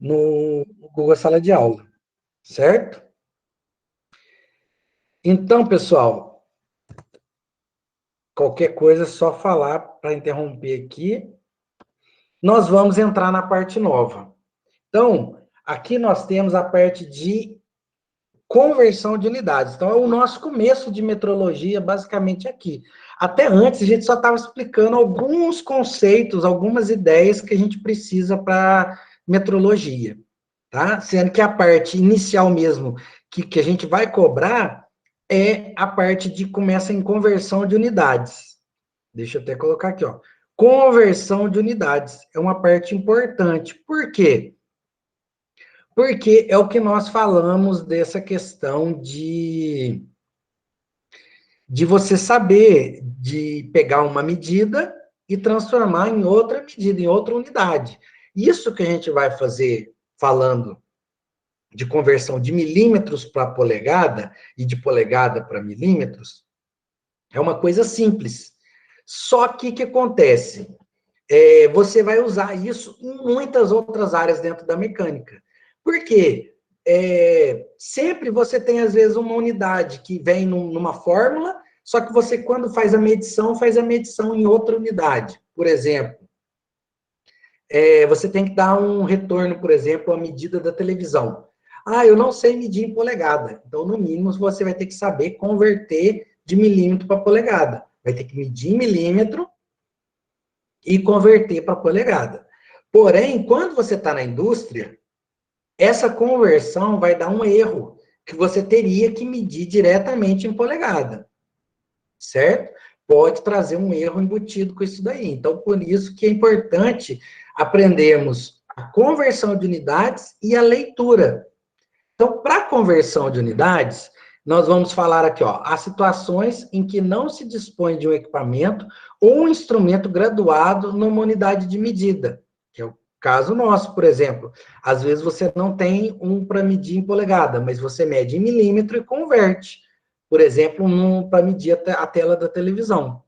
no Google Sala de Aula, certo? Então, pessoal, qualquer coisa é só falar para interromper aqui. Nós vamos entrar na parte nova. Então, aqui nós temos a parte de conversão de unidades. Então, é o nosso começo de metrologia, basicamente aqui. Até antes, a gente só estava explicando alguns conceitos, algumas ideias que a gente precisa para metrologia, tá? Sendo que a parte inicial mesmo, que a gente vai cobrar, é a parte de começa em conversão de unidades. Deixa eu até colocar aqui, ó. Conversão de unidades é uma parte importante. Por quê? Porque é o que nós falamos dessa questão de você saber de pegar uma medida e transformar em outra medida, em outra unidade. Isso que a gente vai fazer falando de conversão de milímetros para polegada e de polegada para milímetros é uma coisa simples. Só que o que acontece? Você vai usar isso em muitas outras áreas dentro da mecânica. Por quê? Sempre você tem, às vezes, uma unidade que vem numa fórmula, só que você, quando faz a medição em outra unidade. Por exemplo, você tem que dar um retorno, por exemplo, à medida da televisão. Ah, eu não sei medir em polegada. Então, no mínimo, você vai ter que saber converter de milímetro para polegada. Vai ter que medir em milímetro e converter para polegada. Porém, quando você está na indústria, essa conversão vai dar um erro, que você teria que medir diretamente em polegada, certo? Pode trazer um erro embutido com isso daí. Então, por isso que é importante aprendermos a conversão de unidades e a leitura. Então, para conversão de unidades, nós vamos falar aqui, ó, as situações em que não se dispõe de um equipamento ou um instrumento graduado numa unidade de medida, que é o caso nosso, por exemplo. Às vezes você não tem um para medir em polegada, mas você mede em milímetro e converte. Por exemplo, para medir a tela da televisão.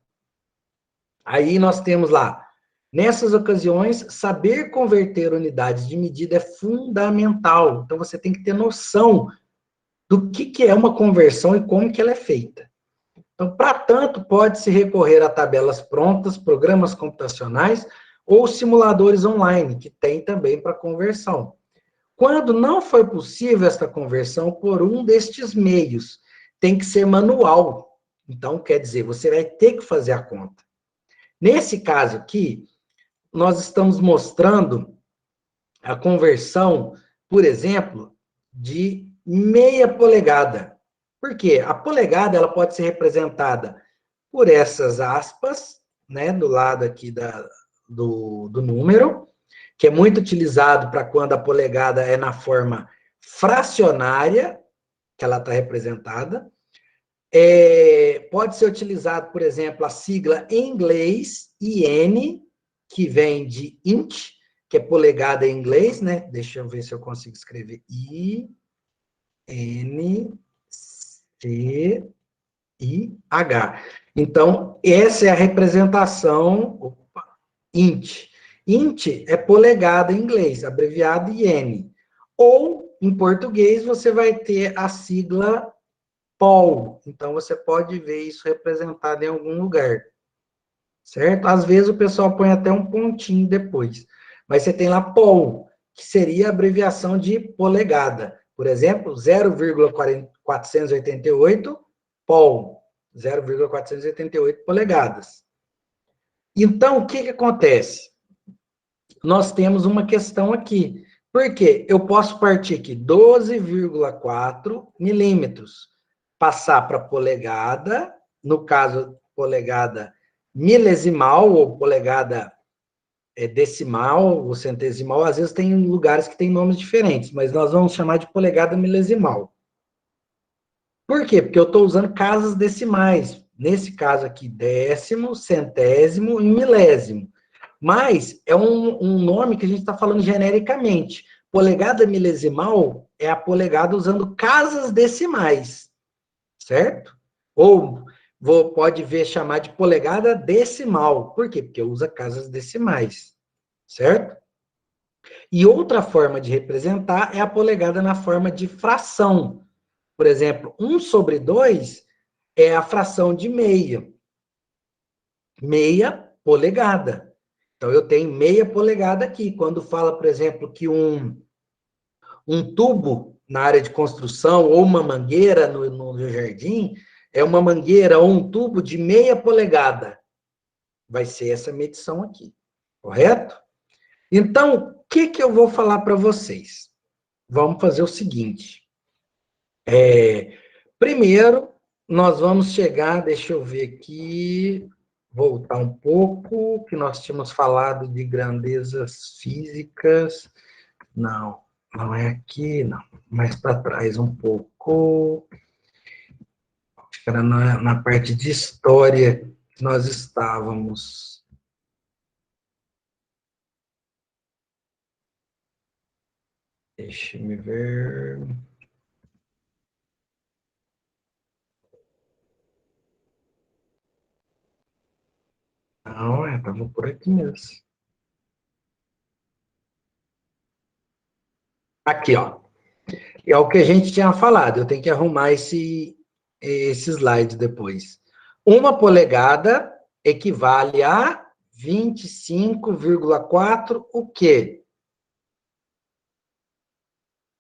Aí nós temos lá, nessas ocasiões, saber converter unidades de medida é fundamental. Então, você tem que ter noção do que é uma conversão e como que ela é feita. Então, para tanto, pode-se recorrer a tabelas prontas, programas computacionais ou simuladores online, que tem também para conversão. Quando não for possível esta conversão por um destes meios, tem que ser manual. Então, quer dizer, você vai ter que fazer a conta. Nesse caso aqui, nós estamos mostrando a conversão, por exemplo, de meia polegada. Por quê? A polegada ela pode ser representada por essas aspas, né, do lado aqui do número, que é muito utilizado para quando a polegada é na forma fracionária, que ela está representada. Pode ser utilizado, por exemplo, a sigla em inglês, IN, que vem de inch, que é polegada em inglês, né? Deixa eu ver se eu consigo escrever I-N-C-I-H. Então, essa é a representação int. Int é polegada em inglês, abreviado IN. Ou, em português, você vai ter a sigla POL. Então, você pode ver isso representado em algum lugar. Certo? Às vezes o pessoal põe até um pontinho depois. Mas você tem lá POL, que seria a abreviação de polegada. Por exemplo, 0,488 POL. 0,488 polegadas. Então, o que acontece? Nós temos uma questão aqui. Por quê? Eu posso partir aqui 12,4 milímetros, passar para polegada, no caso, polegada milesimal ou polegada decimal ou centesimal, às vezes tem lugares que tem nomes diferentes, mas nós vamos chamar de polegada milesimal. Por quê? Porque eu estou usando casas decimais. Nesse caso aqui, décimo, centésimo e milésimo. Mas é um nome que a gente está falando genericamente. Polegada milesimal é a polegada usando casas decimais, certo? Ou pode ver chamar de polegada decimal. Por quê? Porque usa casas decimais, certo? E outra forma de representar é a polegada na forma de fração. Por exemplo, 1/2 é a fração de meia. Meia polegada. Então, eu tenho meia polegada aqui. Quando fala, por exemplo, que um tubo na área de construção ou uma mangueira no jardim é uma mangueira ou um tubo de meia polegada. Vai ser essa medição aqui, correto? Então, o que eu vou falar para vocês? Vamos fazer o seguinte. Primeiro, nós vamos chegar, deixa eu ver aqui, voltar um pouco, que nós tínhamos falado de grandezas físicas. Não, não é aqui, não. Mais para trás um pouco. Acho que era na parte de história que nós estávamos. Deixa eu ver. Não, estava por aqui mesmo. Aqui, ó. É o que a gente tinha falado. Eu tenho que arrumar esse slide depois. 1 polegada equivale a 25,4 o quê?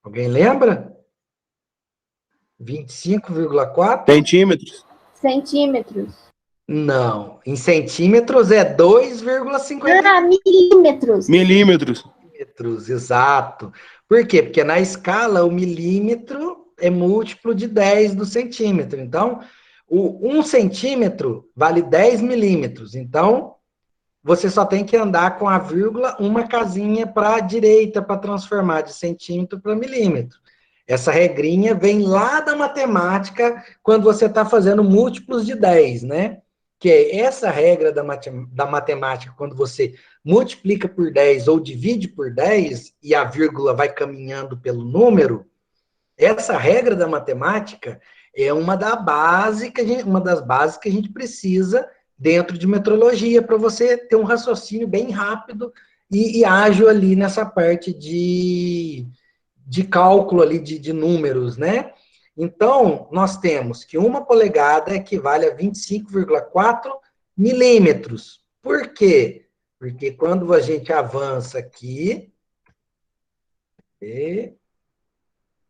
Alguém lembra? 25,4? Centímetros. Centímetros. Não. Em centímetros é 2,50. Ah, milímetros. Milímetros. Milímetros, exato. Por quê? Porque na escala o milímetro é múltiplo de 10 do centímetro. Então, o 1 centímetro vale 10 milímetros. Então, você só tem que andar com a vírgula uma casinha para a direita para transformar de centímetro para milímetro. Essa regrinha vem lá da matemática, quando você está fazendo múltiplos de 10, né? Que é essa regra da matemática, quando você multiplica por 10 ou divide por 10, e a vírgula vai caminhando pelo número, essa regra da matemática é uma das bases que a gente precisa dentro de metrologia, para você ter um raciocínio bem rápido e ágil ali nessa parte de cálculo ali de números, né? Então, nós temos que 1 polegada equivale a 25,4 milímetros. Por quê? Porque quando a gente avança aqui,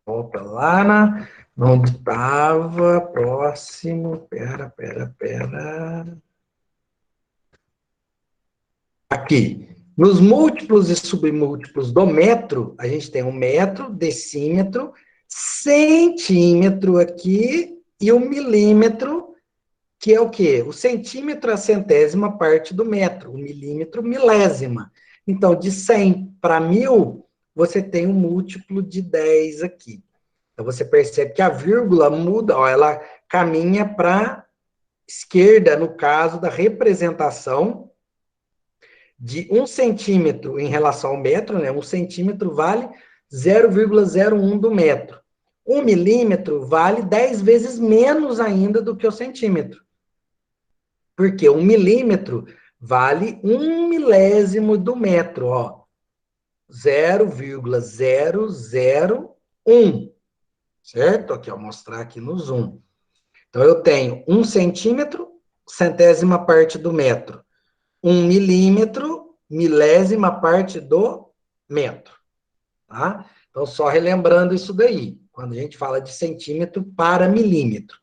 volta lá onde estava, próximo, pera. Aqui. Nos múltiplos e submúltiplos do metro, a gente tem um metro, decímetro, centímetro aqui e o milímetro, que é o quê? O centímetro é a centésima parte do metro, o milímetro, milésima. Então, de 100 para 1000, você tem um múltiplo de 10 aqui. Então, você percebe que a vírgula muda, ó, ela caminha para a esquerda, no caso da representação de 1 centímetro em relação ao metro, né? 1 centímetro vale 0,01 do metro. 1 milímetro vale 10 vezes menos ainda do que o centímetro. Porque 1 milímetro vale 1 milésimo do metro, ó. 0,001. Certo? Aqui, ó, mostrar aqui no zoom. Então, eu tenho 1 centímetro, centésima parte do metro. 1 milímetro, milésima parte do metro. Tá? Então, só relembrando isso daí, quando a gente fala de centímetro para milímetro.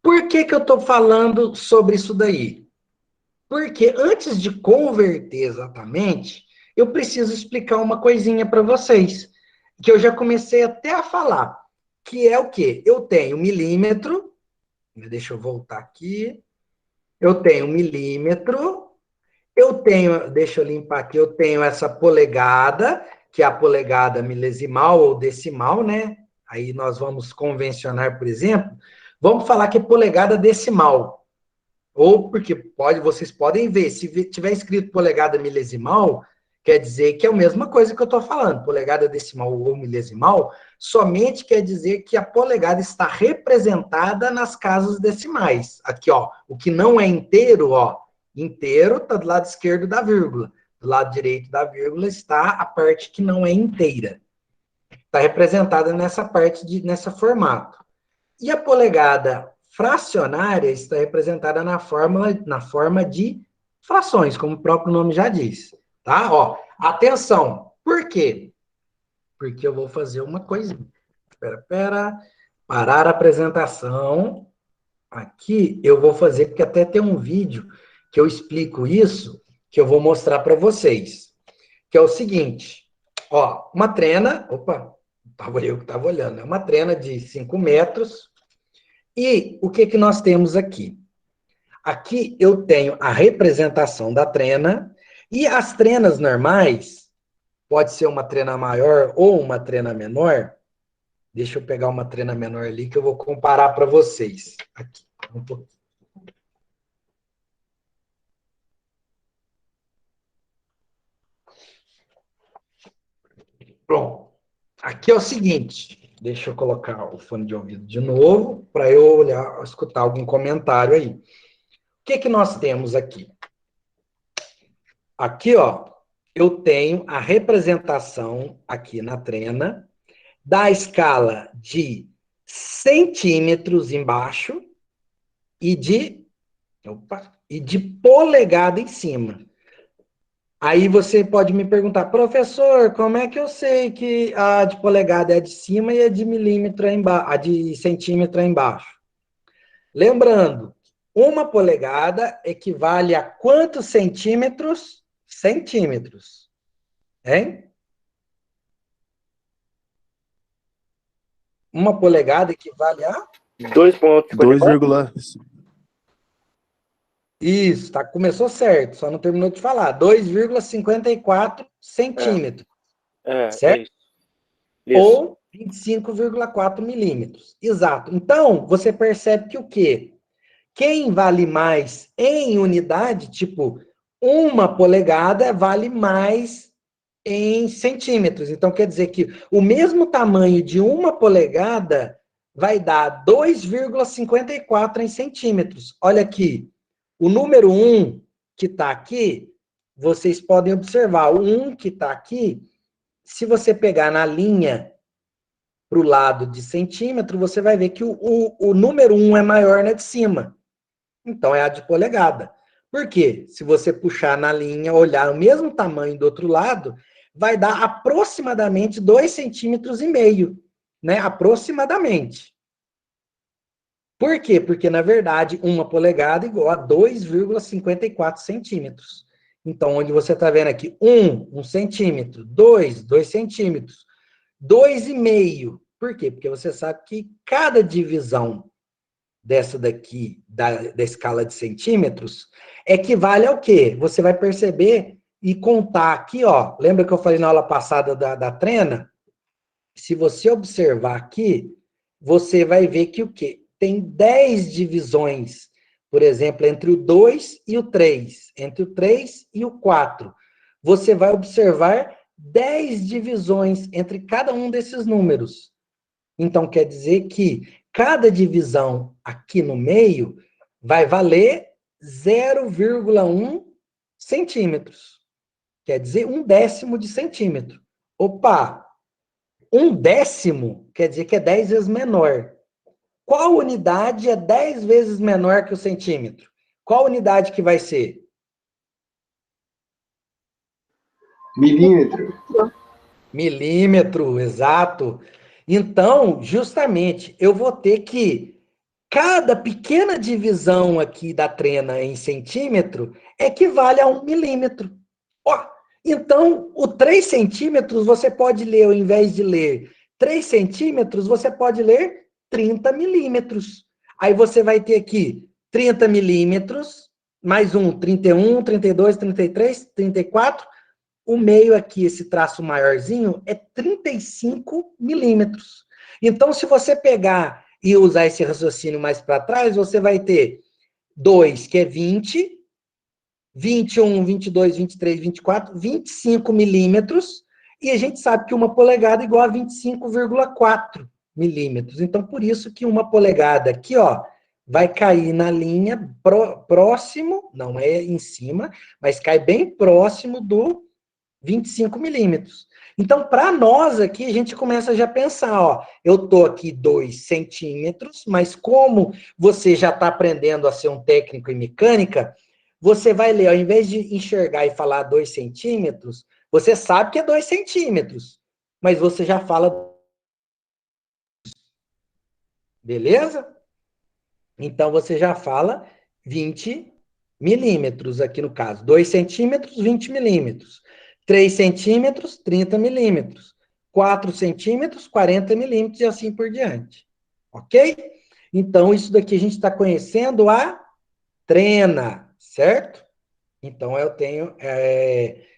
Por que eu estou falando sobre isso daí? Porque antes de converter exatamente, eu preciso explicar uma coisinha para vocês, que eu já comecei até a falar, que é o quê? Eu tenho milímetro, deixa eu voltar aqui, eu tenho milímetro, eu tenho, deixa eu limpar aqui, eu tenho essa polegada, que é a polegada milesimal ou decimal, né? Aí nós vamos convencionar, por exemplo, vamos falar que é polegada decimal. Ou porque vocês podem ver, se tiver escrito polegada milesimal, quer dizer que é a mesma coisa que eu estou falando. Polegada decimal ou milesimal, somente quer dizer que a polegada está representada nas casas decimais. Aqui, ó, o que não é inteiro, ó, inteiro está do lado esquerdo da vírgula. do lado direito da vírgula, está a parte que não é inteira. Está representada nessa parte, nesse formato. E a polegada fracionária está representada na forma de frações, como o próprio nome já diz. Tá? Ó, atenção. Por quê? Porque eu vou fazer uma coisinha. Espera. Parar a apresentação. Aqui eu vou fazer, porque até tem um vídeo que eu explico isso, que eu vou mostrar para vocês. Que é o seguinte. Ó, uma trena... Opa, estava eu que estava olhando. É uma trena de 5 metros. E o que nós temos aqui? Aqui eu tenho a representação da trena. E as trenas normais, pode ser uma trena maior ou uma trena menor. Deixa eu pegar uma trena menor ali que eu vou comparar para vocês. Aqui, um pouquinho. Pronto. Aqui é o seguinte. Deixa eu colocar o fone de ouvido de novo para eu olhar, escutar algum comentário aí. O que nós temos aqui? Aqui, ó, eu tenho a representação aqui na trena da escala de centímetros embaixo e de polegada em cima. Aí você pode me perguntar, professor, como é que eu sei que a de polegada é de cima e a de milímetro é embaixo, a de centímetro é embaixo? Lembrando, uma polegada equivale a quantos centímetros? Centímetros. Hein? Uma polegada equivale a? 2,54. Isso, tá, começou certo, só não terminou de falar. 2,54 centímetros. Certo? Isso. Ou 25,4 milímetros. Exato. Então, você percebe que o quê? Quem vale mais em unidade, tipo, uma polegada vale mais em centímetros. Então, quer dizer que o mesmo tamanho de uma polegada vai dar 2,54 em centímetros. Olha aqui, o número 1 que está aqui, vocês podem observar, o 1 que está aqui, se você pegar na linha para o lado de centímetro, você vai ver que o número 1 é maior na de cima. Então, é a de polegada. Por quê? Se você puxar na linha, olhar o mesmo tamanho do outro lado, vai dar aproximadamente 2,5 centímetros, né? Aproximadamente. Por quê? Porque, na verdade, uma polegada é igual a 2,54 centímetros. Então, onde você está vendo aqui, 1 centímetro, 2 centímetros, 2,5. Por quê? Porque você sabe que cada divisão dessa daqui, da escala de centímetros, equivale ao quê? Você vai perceber e contar aqui, ó. Lembra que eu falei na aula passada da trena? Se você observar aqui, você vai ver que o quê? Tem 10 divisões, por exemplo, entre o 2 e o 3, entre o 3 e o 4. Você vai observar 10 divisões entre cada um desses números. Então, quer dizer que cada divisão aqui no meio vai valer 0,1 centímetros. Quer dizer, 1/10 de centímetro. Opa! 1/10 quer dizer que é 10 vezes menor. Qual unidade é 10 vezes menor que o centímetro? Qual unidade que vai ser? Milímetro. Milímetro, exato. Então, justamente, eu vou ter que cada pequena divisão aqui da trena em centímetro equivale a 1 milímetro. Ó, então, o 3 centímetros você pode ler, ao invés de ler 3 centímetros, você pode ler 30 milímetros. Aí você vai ter aqui 30 milímetros, mais 31, 32, 33, 34. O meio aqui, esse traço maiorzinho, é 35 milímetros. Então, se você pegar e usar esse raciocínio mais para trás, você vai ter 2, que é 20, 21, 22, 23, 24, 25 milímetros, e a gente sabe que uma polegada é igual a 25,4 milímetros. Então, por isso que uma polegada aqui, ó, vai cair na linha próximo, não é em cima, mas cai bem próximo do 25 milímetros. Então, para nós aqui, a gente começa já a pensar, ó, eu estou aqui 2 centímetros, mas como você já está aprendendo a ser um técnico em mecânica, você vai ler, ao invés de enxergar e falar 2 centímetros, você sabe que é 2 centímetros, mas você já fala, beleza? Então, você já fala 20 milímetros aqui no caso. 2 centímetros, 20 milímetros. 3 centímetros, 30 milímetros. 4 centímetros, 40 milímetros e assim por diante. Ok? Então, isso daqui a gente está conhecendo a trena, certo? Então, eu tenho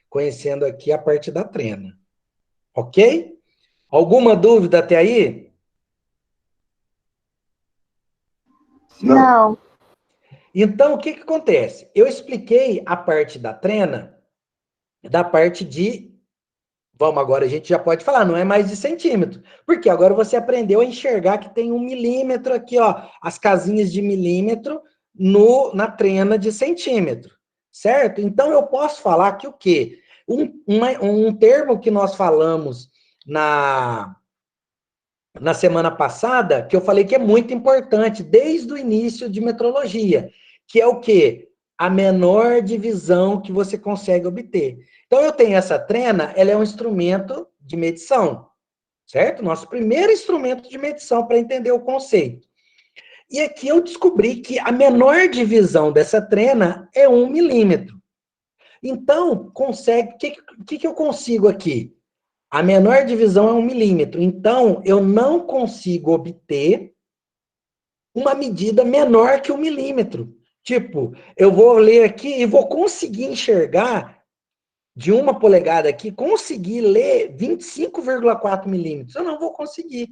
conhecendo aqui a parte da trena. Ok? Alguma dúvida até aí? Não. Então, o que que acontece? Eu expliquei a parte da trena, da parte de... Vamos, agora a gente já pode falar, não é mais de centímetro. Porque agora você aprendeu a enxergar que tem 1 milímetro aqui, ó, as casinhas de milímetro na trena de centímetro, certo? Então, eu posso falar que o quê? Um termo que nós falamos na semana passada, que eu falei que é muito importante, desde o início de metrologia, que é o quê? A menor divisão que você consegue obter. Então, eu tenho essa trena, ela é um instrumento de medição, certo? Nosso primeiro instrumento de medição para entender o conceito. E aqui eu descobri que a menor divisão dessa trena é 1 milímetro. Então, o que eu consigo aqui? A menor divisão é 1 milímetro. Então, eu não consigo obter uma medida menor que 1 milímetro. Tipo, eu vou ler aqui e vou conseguir enxergar de 1 polegada aqui, conseguir ler 25,4 milímetros. Eu não vou conseguir.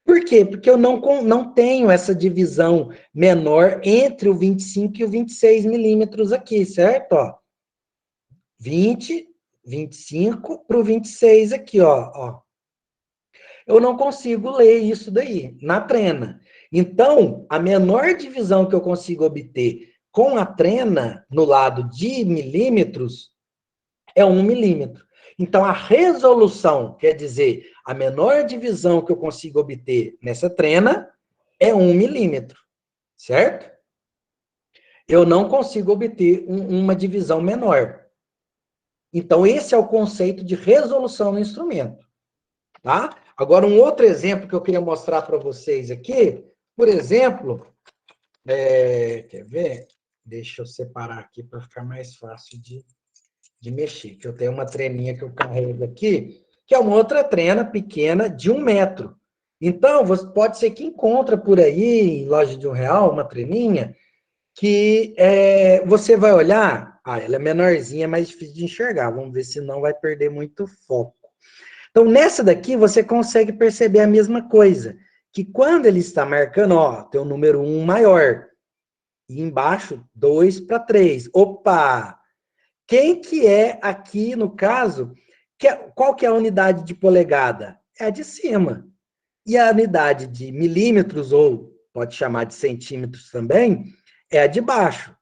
Por quê? Porque eu não tenho essa divisão menor entre o 25 e o 26 milímetros aqui, certo? Ó, 20, 25 para o 26 aqui, ó. Eu não consigo ler isso daí, na trena. Então, a menor divisão que eu consigo obter com a trena, no lado de milímetros, é 1 milímetro. Então, a resolução, quer dizer, a menor divisão que eu consigo obter nessa trena é 1 milímetro, certo? Eu não consigo obter uma divisão menor. Então, esse é o conceito de resolução no instrumento. Tá? Agora, um outro exemplo que eu queria mostrar para vocês aqui, por exemplo, quer ver? Deixa eu separar aqui para ficar mais fácil de mexer, que eu tenho uma treninha que eu carrego aqui, que é uma outra trena pequena de 1 metro. Então, pode ser que encontra por aí, em loja de R$1, uma treninha, que você vai olhar, ela é menorzinha, é mais difícil de enxergar, vamos ver se não vai perder muito foco. Então, nessa daqui, você consegue perceber a mesma coisa, que quando ele está marcando, ó, tem o número 1 maior, e embaixo, 2 para 3. Opa! Quem que é aqui, no caso, qual que é a unidade de polegada? É a de cima. E a unidade de milímetros, ou pode chamar de centímetros também, é a de baixo.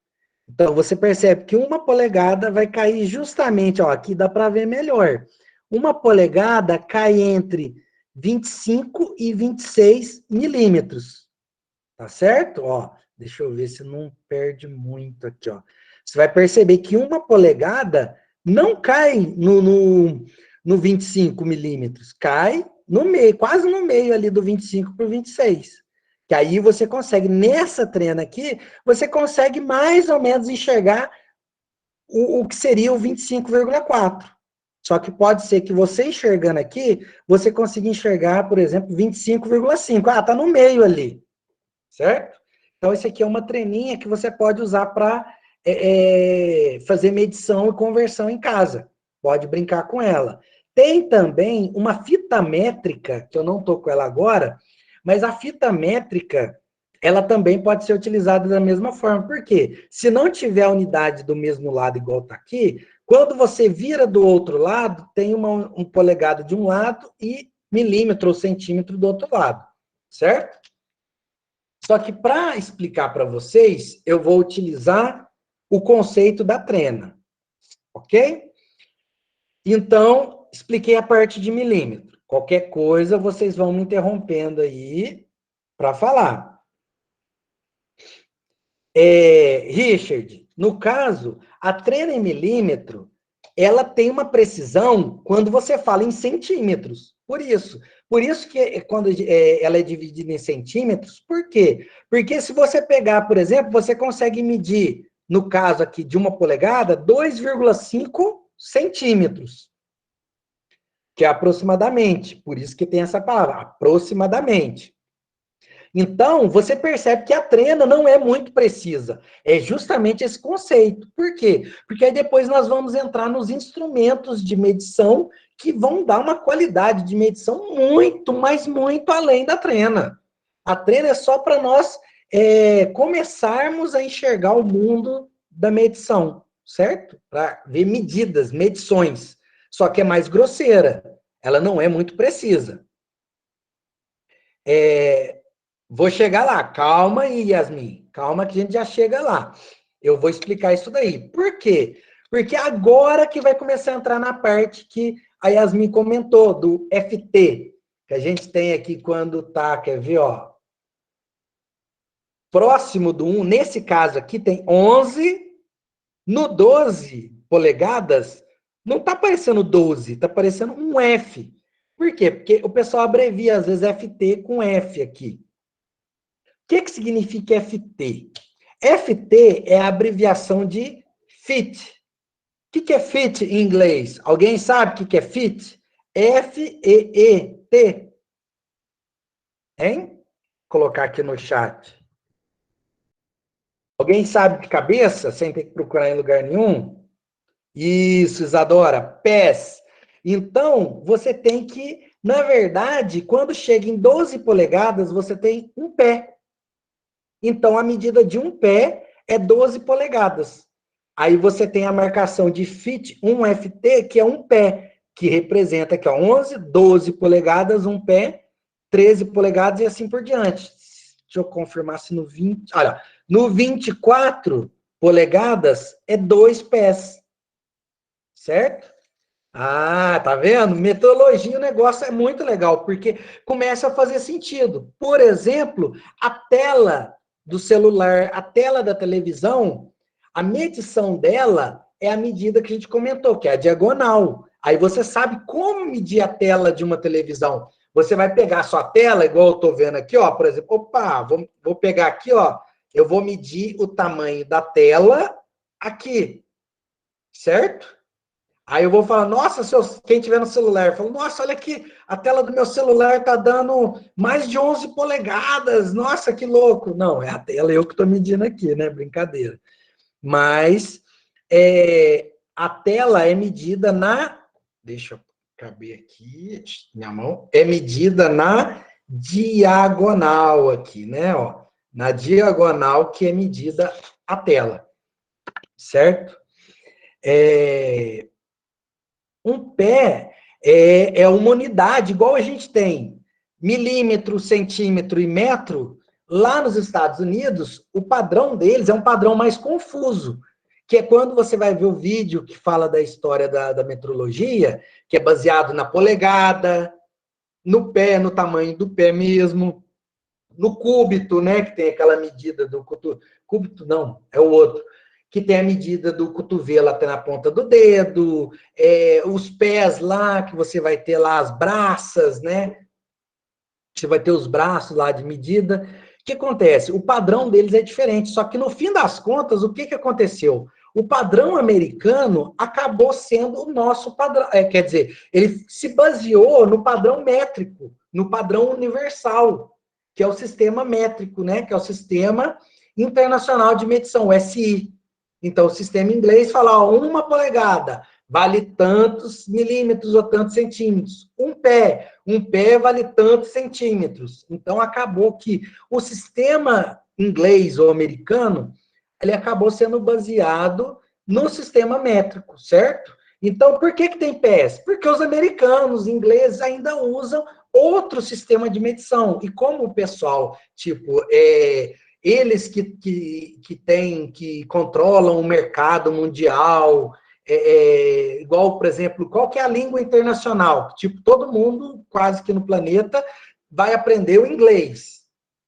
Então, você percebe que 1 polegada vai cair justamente, ó, aqui dá para ver melhor. 1 polegada cai entre 25 e 26 milímetros. Tá certo? Ó, deixa eu ver se não perde muito aqui, ó. Você vai perceber que 1 polegada não cai no 25 milímetros, cai no meio, quase no meio ali do 25 para o 26. Que aí você consegue, nessa trena aqui, você consegue mais ou menos enxergar o que seria o 25,4. Só que pode ser que você enxergando aqui, você consiga enxergar, por exemplo, 25,5. Ah, tá no meio ali, certo? Então, esse aqui é uma treninha que você pode usar para fazer medição e conversão em casa. Pode brincar com ela. Tem também uma fita métrica, que eu não estou com ela agora, mas a fita métrica, ela também pode ser utilizada da mesma forma. Por quê? Se não tiver a unidade do mesmo lado igual está aqui, quando você vira do outro lado, tem um polegado de um lado e milímetro ou centímetro do outro lado, certo? Só que para explicar para vocês, eu vou utilizar o conceito da trena, ok? Então, expliquei a parte de milímetro. Qualquer coisa, vocês vão me interrompendo aí para falar. Richard, no caso, a trena em milímetro, ela tem uma precisão quando você fala em centímetros. Por isso que quando ela é dividida em centímetros, por quê? Porque se você pegar, por exemplo, você consegue medir, no caso aqui de 1 polegada, 2,5 centímetros, que é aproximadamente. Por isso que tem essa palavra, aproximadamente. Então, você percebe que a trena não é muito precisa. É justamente esse conceito. Por quê? Porque aí depois nós vamos entrar nos instrumentos de medição que vão dar uma qualidade de medição muito, mas muito além da trena. A trena é só para nós começarmos a enxergar o mundo da medição, certo? Para ver medidas, medições. Só que é mais grosseira. Ela não é muito precisa. Vou chegar lá. Calma aí, Yasmin. Calma que a gente já chega lá. Eu vou explicar isso daí. Por quê? Porque agora que vai começar a entrar na parte que a Yasmin comentou, do FT, que a gente tem aqui quando tá, quer ver, ó, próximo do 1, nesse caso aqui tem 11, no 12 polegadas, não tá aparecendo 12, tá aparecendo um F. Por quê? Porque o pessoal abrevia, às vezes, FT com F aqui. O que significa FT? FT é a abreviação de fit. O que é fit em inglês? Alguém sabe o que é fit? F-E-E-T. Hein? Vou colocar aqui no chat. Alguém sabe de cabeça, sem ter que procurar em lugar nenhum? Isso, Isadora. Pés. Então, você tem que, na verdade, quando chega em 12 polegadas, você tem um pé. Então, a medida de um pé é 12 polegadas. Aí você tem a marcação de fit 1FT, que é um pé, que representa aqui, ó, 11, 12 polegadas, um pé, 13 polegadas e assim por diante. Deixa eu confirmar se no 20... Olha, no 24 polegadas é 2 pés. Certo? Ah, tá vendo? Metodologia, o negócio é muito legal, porque começa a fazer sentido. Por exemplo, a tela do celular, a tela da televisão, a medição dela é a medida que a gente comentou, que é a diagonal. Aí você sabe como medir a tela de uma televisão. Você vai pegar a sua tela, igual eu estou vendo aqui, ó, por exemplo, opa, vou pegar aqui, ó, eu vou medir o tamanho da tela aqui, certo? Aí eu vou falar, nossa, quem tiver no celular, falo, nossa, olha aqui, a tela do meu celular tá dando mais de 11 polegadas, nossa, que louco. Não, é a tela eu que estou medindo aqui, né? Brincadeira. Mas a tela é medida deixa eu caber aqui, minha mão, é medida na diagonal aqui, né? Ó, na diagonal que é medida a tela, certo? Um pé é uma unidade, igual a gente tem milímetro, centímetro e metro. Lá nos Estados Unidos, o padrão deles é um padrão mais confuso, que é quando você vai ver o vídeo que fala da história da metrologia, que é baseado na polegada, no pé, no tamanho do pé mesmo, no cúbito, né, que tem aquela medida do cúbito, não, é o outro, que tem a medida do cotovelo até na ponta do dedo, os pés lá, que você vai ter lá as braças, né? Você vai ter os braços lá de medida. O que acontece? O padrão deles é diferente, só que no fim das contas, o que aconteceu? O padrão americano acabou sendo o nosso padrão, quer dizer, ele se baseou no padrão métrico, no padrão universal, que é o sistema métrico, né? Que é o Sistema Internacional de Medição, o SI. Então, o sistema inglês fala, ó, 1 polegada vale tantos milímetros ou tantos centímetros. Um pé vale tantos centímetros. Então, acabou que o sistema inglês ou americano, ele acabou sendo baseado no sistema métrico, certo? Então, por que tem pés? Porque os americanos, os ingleses, ainda usam outro sistema de medição. E como o pessoal, tipo, eles que controlam o mercado mundial, igual, por exemplo, qual que é a língua internacional? Tipo, todo mundo, quase que no planeta, vai aprender o inglês.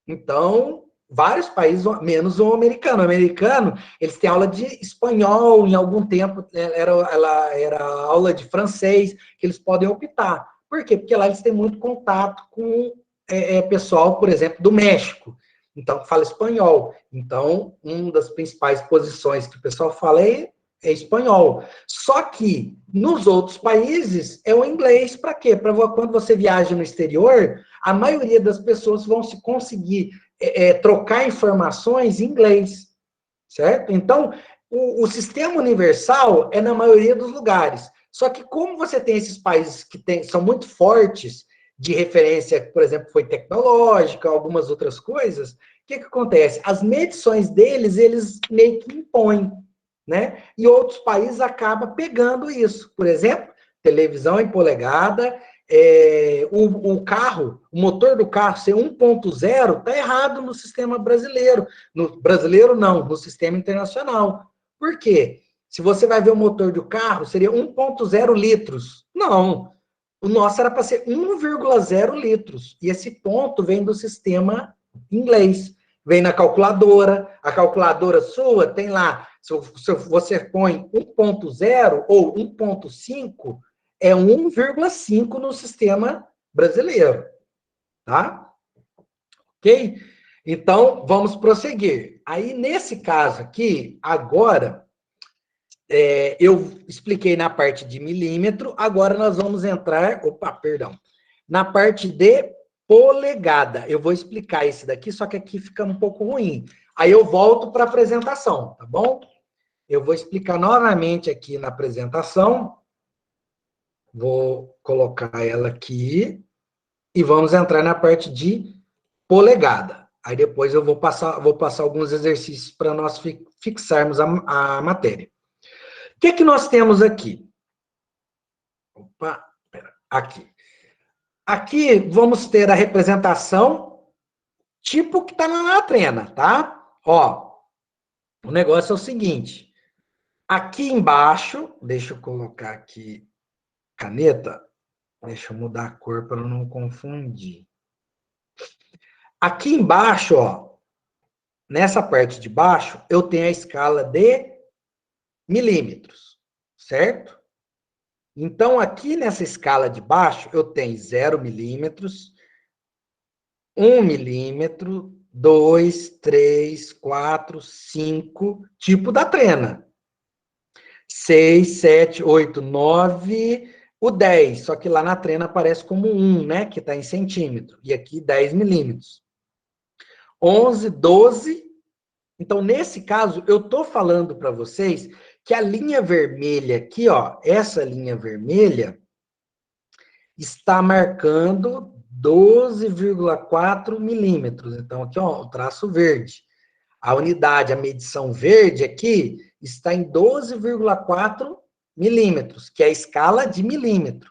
Então, vários países, menos o americano. O americano, eles têm aula de espanhol, em algum tempo ela era aula de francês, que eles podem optar. Por quê? Porque lá eles têm muito contato com pessoal, por exemplo, do México. Então, fala espanhol. Então, uma das principais posições que o pessoal fala é espanhol. Só que, nos outros países, é o inglês. Para quê? Para quando você viaja no exterior, a maioria das pessoas vão se conseguir trocar informações em inglês, certo? Então, o sistema universal é na maioria dos lugares. Só que como você tem esses países que são muito fortes de referência, por exemplo, foi tecnológica, algumas outras coisas, o que acontece? As medições deles, eles meio que impõem, né? E outros países acabam pegando isso. Por exemplo, televisão em polegada, o carro, o motor do carro ser 1.0, está errado no sistema brasileiro. No brasileiro, não, no sistema internacional. Por quê? Se você vai ver o motor do carro, seria 1.0 litros. Não, o nosso era para ser 1,0 litros. E esse ponto vem do sistema inglês. Vem na calculadora, a calculadora sua tem lá, se você põe 1.0 ou 1.5, é 1,5 no sistema brasileiro, tá? Ok? Então, vamos prosseguir. Aí, nesse caso aqui, agora, eu expliquei na parte de milímetro, agora nós vamos entrar, na parte de polegada. Eu vou explicar esse daqui, só que aqui fica um pouco ruim. Aí eu volto para a apresentação, tá bom? Eu vou explicar novamente aqui na apresentação. Vou colocar ela aqui e vamos entrar na parte de polegada. Aí depois eu vou passar alguns exercícios para nós fixarmos a matéria. O que nós temos aqui? Aqui. Aqui vamos ter a representação tipo que está na trena, tá? Ó, o negócio é o seguinte. Aqui embaixo, deixa eu colocar aqui caneta. Deixa eu mudar a cor para não confundir. Aqui embaixo, ó, nessa parte de baixo, eu tenho a escala de milímetros, certo? Então, aqui nessa escala de baixo, eu tenho 0 milímetros, 1 milímetro, 2, 3, 4, 5, tipo da trena. 6, 7, 8, 9, o 10, só que lá na trena aparece como 1, né, que está em centímetro, e aqui 10 milímetros. 11, 12, então nesse caso, eu estou falando para vocês que a linha vermelha aqui, ó, essa linha vermelha, está marcando 12,4 milímetros. Então, aqui, ó, o traço verde. A unidade, a medição verde aqui, está em 12,4 milímetros, que é a escala de milímetro.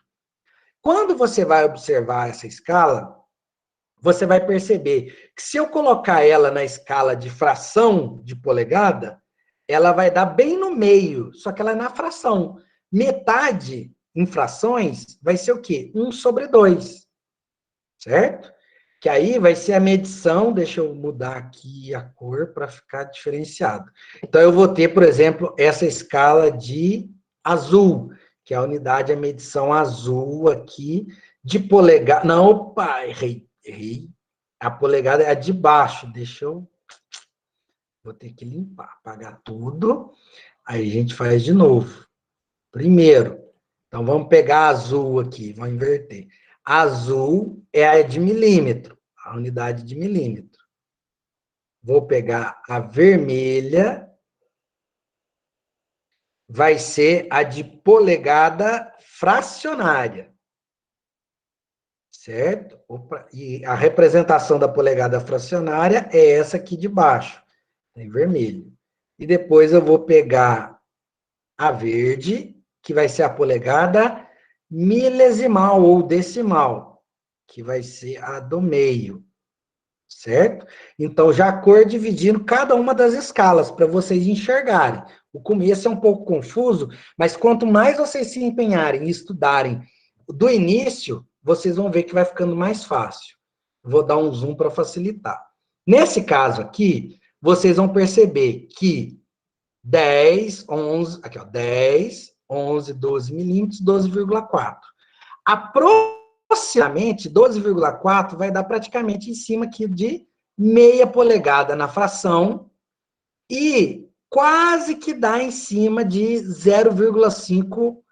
Quando você vai observar essa escala, você vai perceber que se eu colocar ela na escala de fração de polegada, ela vai dar bem no meio, só que ela é na fração. Metade em frações vai ser o quê? 1/2, certo? Que aí vai ser a medição, deixa eu mudar aqui a cor para ficar diferenciado. Então, eu vou ter, por exemplo, essa escala de azul, que é a unidade, a medição azul aqui, de polegada. Não, opa, errei. A polegada é a de baixo, deixa eu... Vou ter que limpar, apagar tudo. Aí a gente faz de novo. Primeiro, então vamos pegar a azul aqui, vamos inverter. Azul é a de milímetro, a unidade de milímetro. Vou pegar a vermelha, vai ser a de polegada fracionária. Certo? Opa, e a representação da polegada fracionária é essa aqui de baixo, em vermelho. E depois eu vou pegar a verde, que vai ser a polegada milesimal ou decimal, que vai ser a do meio, certo? Então, já a cor dividindo cada uma das escalas, para vocês enxergarem. O começo é um pouco confuso, mas quanto mais vocês se empenharem e estudarem do início, vocês vão ver que vai ficando mais fácil. Vou dar um zoom para facilitar. Nesse caso aqui, vocês vão perceber que 10, 11, aqui ó, 10, 11, 12 milímetros, 12,4. Aproximadamente 12,4 vai dar praticamente em cima aqui de meia polegada na fração e quase que dá em cima de 0,5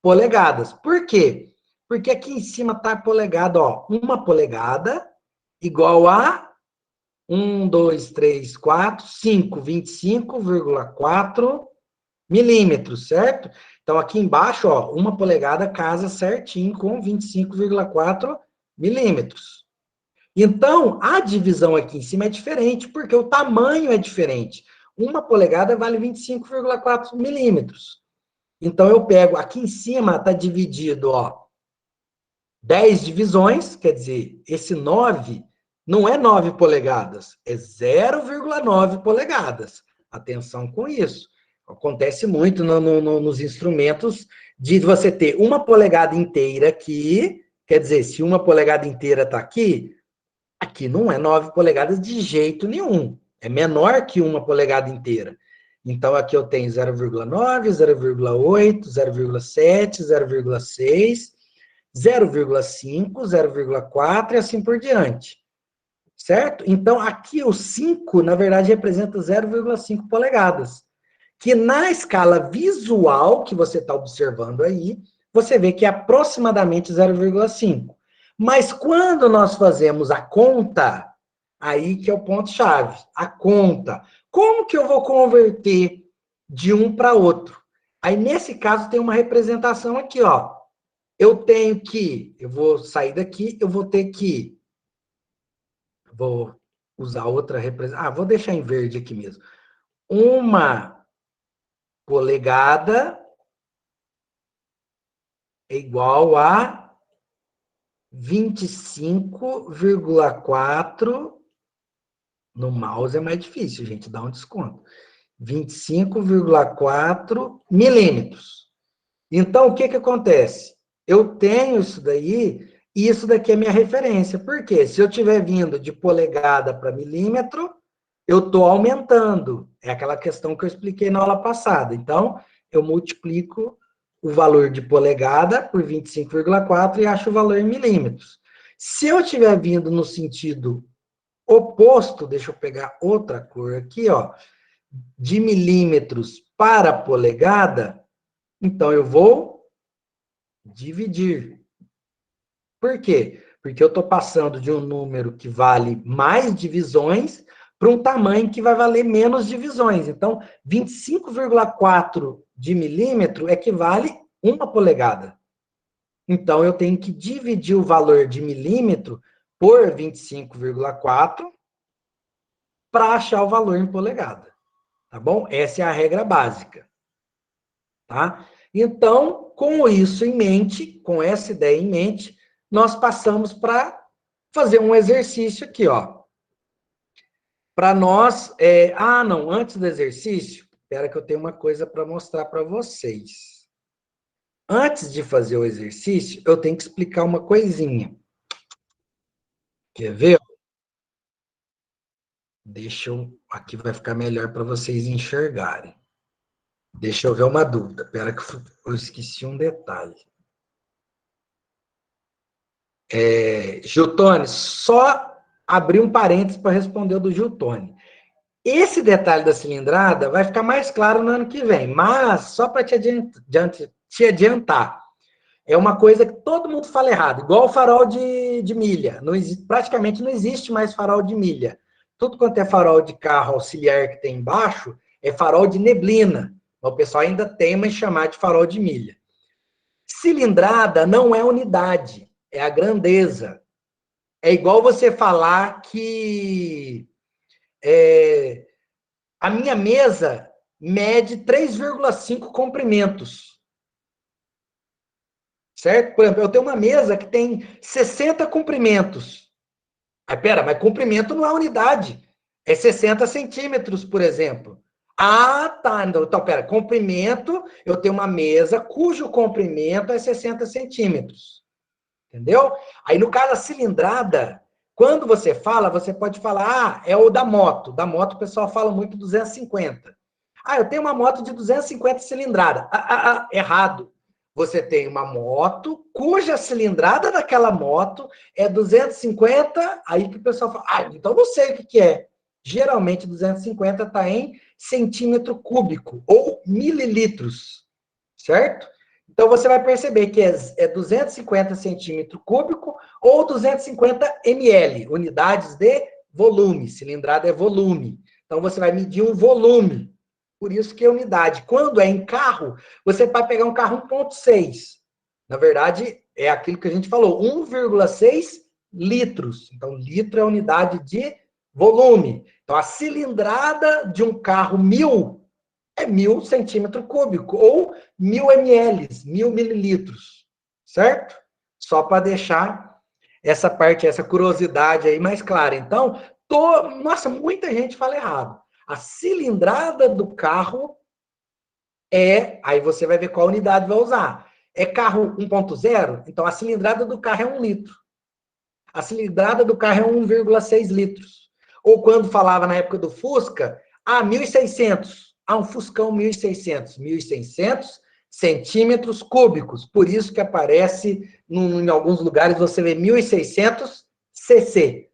polegadas. Por quê? Porque aqui em cima está polegada, ó, uma polegada igual a 1, 2, 3, 4, 5, 25,4 milímetros, certo? Então, aqui embaixo, ó, uma polegada casa certinho com 25,4 milímetros. Então, a divisão aqui em cima é diferente, porque o tamanho é diferente. Uma polegada vale 25,4 milímetros. Então, eu pego, aqui em cima está dividido, ó, 10 divisões, quer dizer, esse 9 não é 9 polegadas, é 0,9 polegadas. Atenção com isso. Acontece muito nos instrumentos de você ter uma polegada inteira aqui, quer dizer, se uma polegada inteira está aqui, aqui não é 9 polegadas de jeito nenhum. É menor que uma polegada inteira. Então, aqui eu tenho 0,9, 0,8, 0,7, 0,6, 0,5, 0,4 e assim por diante. Certo? Então, aqui o 5, na verdade, representa 0,5 polegadas. Que na escala visual que você está observando aí, você vê que é aproximadamente 0,5. Mas quando nós fazemos a conta, aí que é o ponto-chave, a conta. Como que eu vou converter de um para outro? Aí, nesse caso, tem uma representação aqui, ó. Eu vou sair daqui, eu vou ter que, vou usar outra representação, vou deixar em verde aqui mesmo. Uma polegada é igual a 25,4, no mouse é mais difícil, gente, dá um desconto. 25,4 milímetros. Então, o que que acontece? Eu tenho isso daí, e isso daqui é minha referência. Por quê? Se eu estiver vindo de polegada para milímetro, eu estou aumentando. É aquela questão que eu expliquei na aula passada. Então, eu multiplico o valor de polegada por 25,4 e acho o valor em milímetros. Se eu estiver vindo no sentido oposto, deixa eu pegar outra cor aqui, ó, de milímetros para polegada, então eu vou dividir. Por quê? Porque eu estou passando de um número que vale mais divisões para um tamanho que vai valer menos divisões. Então, 25,4 de milímetro equivale a uma polegada. Então, eu tenho que dividir o valor de milímetro por 25,4 para achar o valor em polegada. Tá bom? Essa é a regra básica. Tá? Então, com isso em mente, com essa ideia em mente, nós passamos para fazer um exercício aqui, ó. Para nós, não, antes do exercício, espera que eu tenho uma coisa para mostrar para vocês. Antes de fazer o exercício, eu tenho que explicar uma coisinha. Quer ver? Deixa eu, aqui vai ficar melhor para vocês enxergarem. Deixa eu ver uma dúvida. Espera que eu esqueci um detalhe. Giltone, só abrir um parênteses para responder o do Giltone. Esse detalhe da cilindrada vai ficar mais claro no ano que vem, mas só para te adiantar, é uma coisa que todo mundo fala errado, igual o farol de milha. Não existe, praticamente não existe mais farol de milha. Tudo quanto é farol de carro auxiliar que tem embaixo é farol de neblina. O pessoal ainda teima em chamar de farol de milha. Cilindrada não é unidade, é a grandeza. É igual você falar que a minha mesa mede 3,5 comprimentos. certo? Por exemplo, eu tenho uma mesa que tem 60 comprimentos. Mas comprimento não é unidade. É 60 centímetros, por exemplo. Ah, tá. Então, pera, comprimento, eu tenho uma mesa cujo comprimento é 60 centímetros. Entendeu? Aí, no caso, a cilindrada, quando você fala, você pode falar, é o da moto. Da moto, o pessoal fala muito 250. Eu tenho uma moto de 250 cilindrada. Errado. Você tem uma moto cuja cilindrada daquela moto é 250, aí que o pessoal fala, então não sei o que é. Geralmente, 250 está em centímetro cúbico ou mililitros, certo? Então, você vai perceber que é 250 centímetro cúbico ou 250 ml, unidades de volume. Cilindrada é volume. Então, você vai medir um volume. Por isso que é unidade. Quando é em carro, você vai pegar um carro 1,6. Na verdade, é aquilo que a gente falou, 1,6 litros. Então, litro é a unidade de volume. Então, a cilindrada de um carro 1000 é 1000 centímetro cúbico, ou 1000 ml, 1000 mililitros, certo? Só para deixar essa parte, essa curiosidade aí mais clara. Então, nossa, muita gente fala errado. A cilindrada do carro aí você vai ver qual unidade vai usar. É carro 1.0? Então, a cilindrada do carro é 1 litro. A cilindrada do carro é 1,6 litros. Ou quando falava na época do Fusca, 1.600. Um Fuscão 1.600. 1.600 centímetros cúbicos. Por isso que aparece, em alguns lugares, você vê 1.600 cc.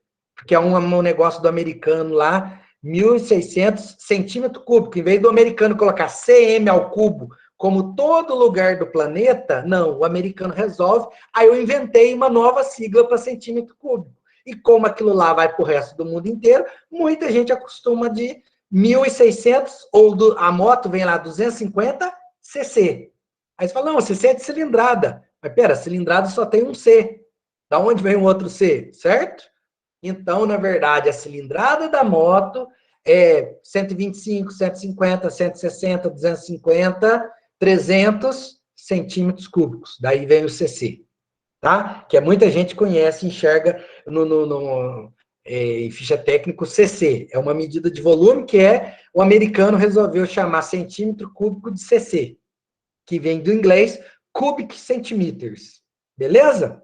Que é um negócio do americano lá, 1.600 centímetro cúbico. Em vez do americano colocar cm ao cubo, como todo lugar do planeta, não, o americano resolve. Aí eu inventei uma nova sigla para centímetro cúbico. E como aquilo lá vai para o resto do mundo inteiro, muita gente acostuma de 1.600, ou a moto vem lá 250 cc. Aí você fala, não, cc é de cilindrada. Mas pera, cilindrada só tem um C. Da onde vem o outro C, certo? Então, na verdade, a cilindrada da moto é 125, 150, 160, 250, 300 centímetros cúbicos. Daí vem o cc, tá? Que muita gente conhece, enxerga em ficha técnica cc. É uma medida de volume que o americano resolveu chamar centímetro cúbico de cc, que vem do inglês cubic centimeters. Beleza?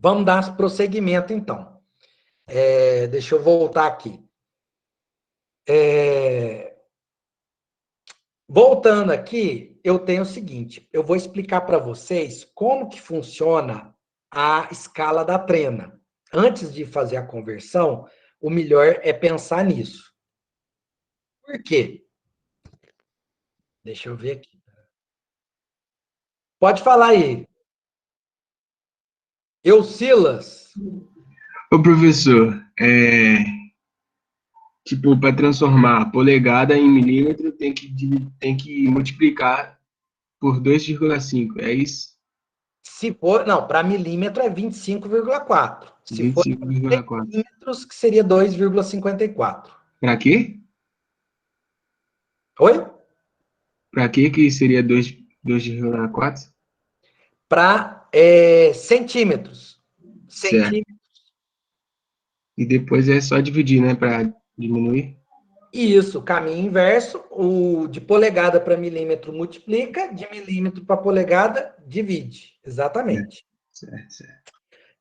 Vamos dar prosseguimento, então. Deixa eu voltar aqui. Voltando aqui, eu tenho o seguinte, eu vou explicar para vocês como que funciona a escala da trena. Antes de fazer a conversão, o melhor é pensar nisso. Por quê? Deixa eu ver aqui. Pode falar aí. Silas. Ô, professor, tipo, para transformar polegada em milímetro, tem que multiplicar por 2,5, é isso? Se for, não, para milímetro é 25,4. Se for 25,4. centímetros, que seria 2,54. Para quê? Oi? Para quê que seria 2,4? Para centímetros. Certo. E depois é só dividir, né, para diminuir? Isso, caminho inverso, o de polegada para milímetro multiplica, de milímetro para polegada divide. Exatamente. Certo.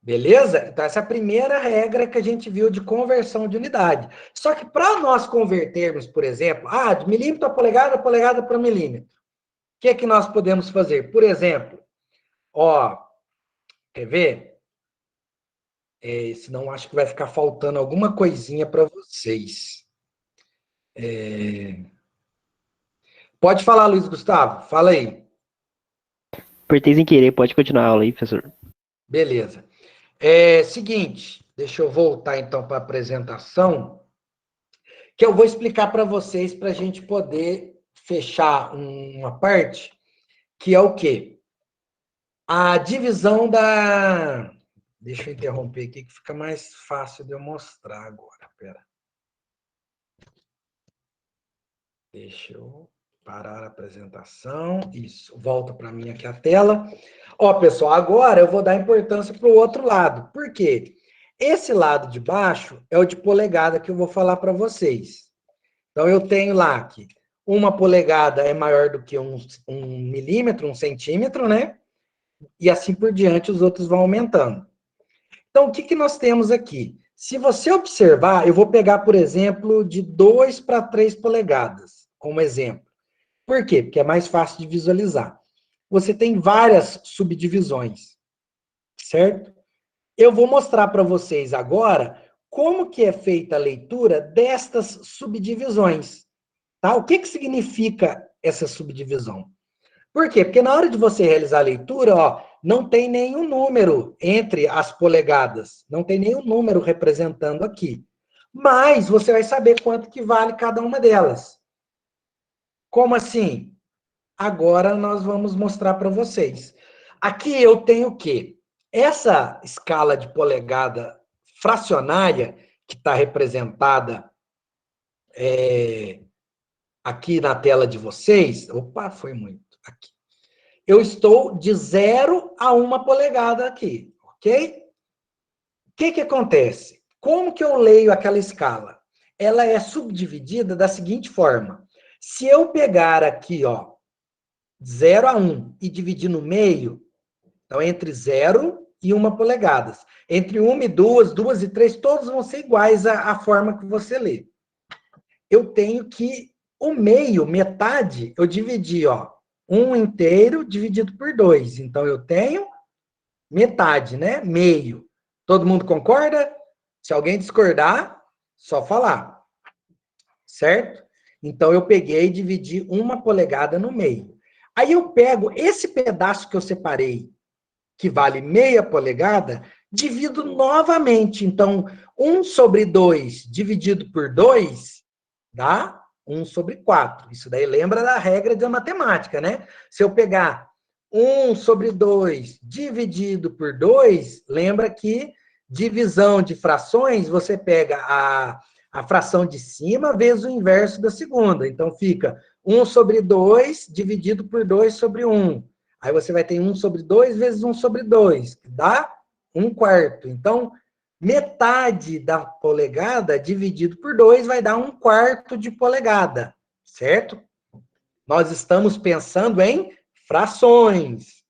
Beleza? Então, essa é a primeira regra que a gente viu de conversão de unidade. Só que para nós convertermos, por exemplo, de milímetro a polegada para milímetro, o que é que nós podemos fazer? Por exemplo, quer ver? Senão acho que vai ficar faltando alguma coisinha para vocês. Pode falar, Luiz Gustavo, fala aí. Apertei sem querer, pode continuar a aula aí, professor. Beleza. Seguinte, deixa eu voltar então para a apresentação, que eu vou explicar para vocês para a gente poder fechar uma parte, que é o quê? A divisão da... Deixa eu interromper aqui, que fica mais fácil de eu mostrar agora. Pera. Deixa eu... Parar a apresentação. Isso, volta para mim aqui a tela. Ó, pessoal, agora eu vou dar importância para o outro lado. Por quê? Esse lado de baixo é o de polegada que eu vou falar para vocês. Então, eu tenho lá que 1 polegada é maior do que 1 milímetro, 1 centímetro, né? E assim por diante, os outros vão aumentando. Então, o que nós temos aqui? Se você observar, eu vou pegar, por exemplo, de 2 para 3 polegadas, como exemplo. Por quê? Porque é mais fácil de visualizar. Você tem várias subdivisões, certo? Eu vou mostrar para vocês agora como que é feita a leitura destas subdivisões, tá? O que significa essa subdivisão? Por quê? Porque na hora de você realizar a leitura, ó, não tem nenhum número entre as polegadas, não tem nenhum número representando aqui. Mas você vai saber quanto que vale cada uma delas. Como assim? Agora nós vamos mostrar para vocês. Aqui eu tenho o quê? Essa escala de polegada fracionária, que está representada aqui na tela de vocês. Opa, foi muito. Aqui. Eu estou de 0 a 1 polegada aqui, ok? O que acontece? Como que eu leio aquela escala? Ela é subdividida da seguinte forma. Se eu pegar aqui, ó, 0 a 1 e dividir no meio, então entre 0 e 1 polegada. Entre 1 e 2, 2 e 3, todos vão ser iguais à forma que você lê. Eu tenho que o meio, metade, eu dividi, ó, 1 inteiro dividido por 2. Então, eu tenho metade, né? Meio. Todo mundo concorda? Se alguém discordar, só falar. Certo? Então, eu peguei e dividi 1 polegada no meio. Aí, eu pego esse pedaço que eu separei, que vale meia polegada, divido novamente. Então, 1 sobre 2 dividido por 2 dá 1 sobre 4. Isso daí lembra da regra da matemática, né? Se eu pegar 1 sobre 2 dividido por 2, lembra que divisão de frações, você pega a fração de cima vezes o inverso da segunda. Então, fica 1 sobre 2 dividido por 2 sobre 1. Aí você vai ter 1 sobre 2 vezes 1 sobre 2, que dá 1/4. Então, metade da polegada dividido por 2 vai dar 1/4 de polegada, certo? Nós estamos pensando em frações,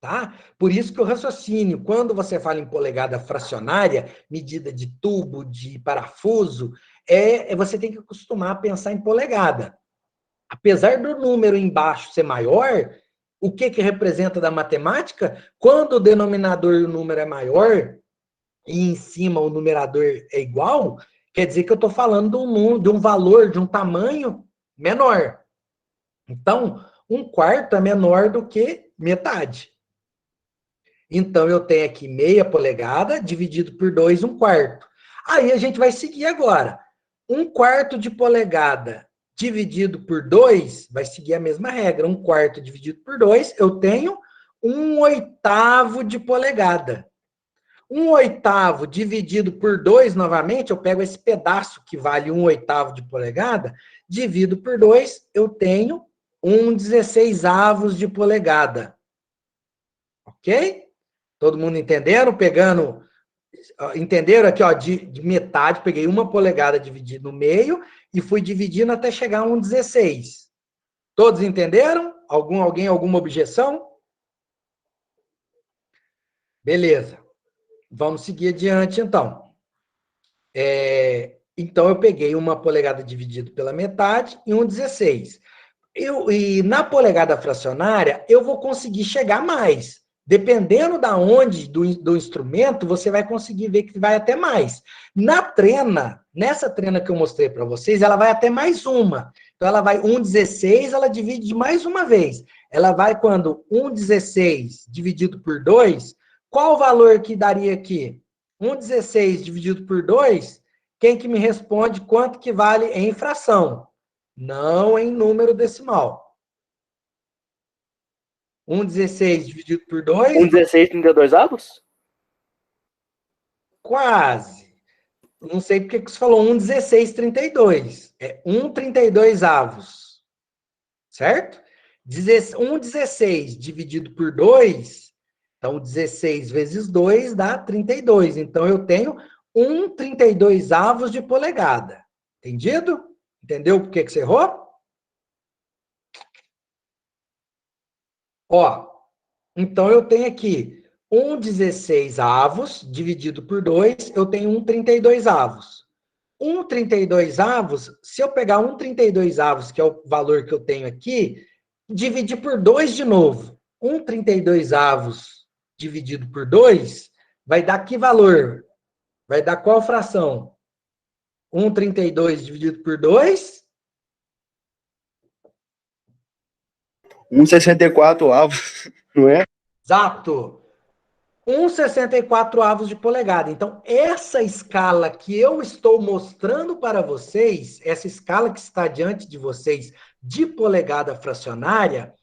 tá? Por isso que o raciocínio, quando você fala em polegada fracionária, medida de tubo, de parafuso, você tem que acostumar a pensar em polegada. Apesar do número embaixo ser maior, o que representa da matemática? Quando o denominador e o número é maior, e em cima o numerador é igual, quer dizer que eu estou falando de um valor, de um tamanho menor. Então, 1/4 é menor do que metade. Então, eu tenho aqui meia polegada dividido por 2, 1/4. Aí a gente vai seguir agora. 1/4 de polegada dividido por 2, vai seguir a mesma regra. 1/4 dividido por 2, eu tenho 1/8 de polegada. 1/8 dividido por 2, novamente, eu pego esse pedaço que vale 1/8 de polegada, divido por 2, eu tenho 1/16 de polegada. Ok? Todo mundo entenderam? Entenderam aqui, ó, de metade, peguei 1 polegada dividido no meio e fui dividindo até chegar a 1/16. Todos entenderam? Alguém, alguma objeção? Beleza. Vamos seguir adiante, então. Então, eu peguei 1 polegada dividido pela metade e 1/16. E na polegada fracionária, eu vou conseguir chegar mais. Dependendo da onde do instrumento, você vai conseguir ver que vai até mais. Nessa trena que eu mostrei para vocês, ela vai até mais uma. Então, ela vai 1/16, ela divide de mais uma vez. Ela vai quando 1/16 dividido por 2, qual o valor que daria aqui? 1/16 dividido por 2, quem que me responde quanto que vale em fração? Não em número decimal. 1/16 dividido por 2. 1/16, 32 avos? Quase. Não sei porque que você falou 1/16, 32. É 1/32 avos. certo? 1,16 dividido por 2, então 16 vezes 2 dá 32. Então, eu tenho 1/32 de polegada. Entendido? Entendeu por que você errou? Ó, então eu tenho aqui 1/16 dividido por 2, eu tenho 1/32. 1/32, se eu pegar 1/32, que é o valor que eu tenho aqui, dividir por 2 de novo. 1/32 dividido por 2 vai dar que valor? Vai dar qual fração? 1/32 dividido por 2? 1,64 não é? Exato. 1/64 de polegada. Então, essa escala que eu estou mostrando para vocês, essa escala que está diante de vocês de polegada fracionária,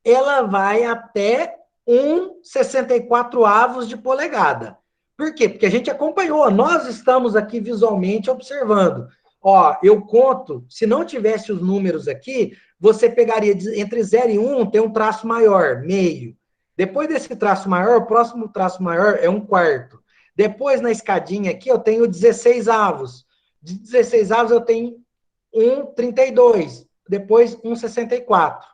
ela vai até 1/64 de polegada. Por quê? Porque a gente acompanhou, nós estamos aqui visualmente observando. Ó, eu conto, se não tivesse os números aqui, você pegaria entre 0 e 1, tem um traço maior, meio. Depois desse traço maior, o próximo traço maior é 1/4. Depois, na escadinha aqui, eu tenho 16avos. De 16avos, eu tenho 1/32. Depois, 1/64.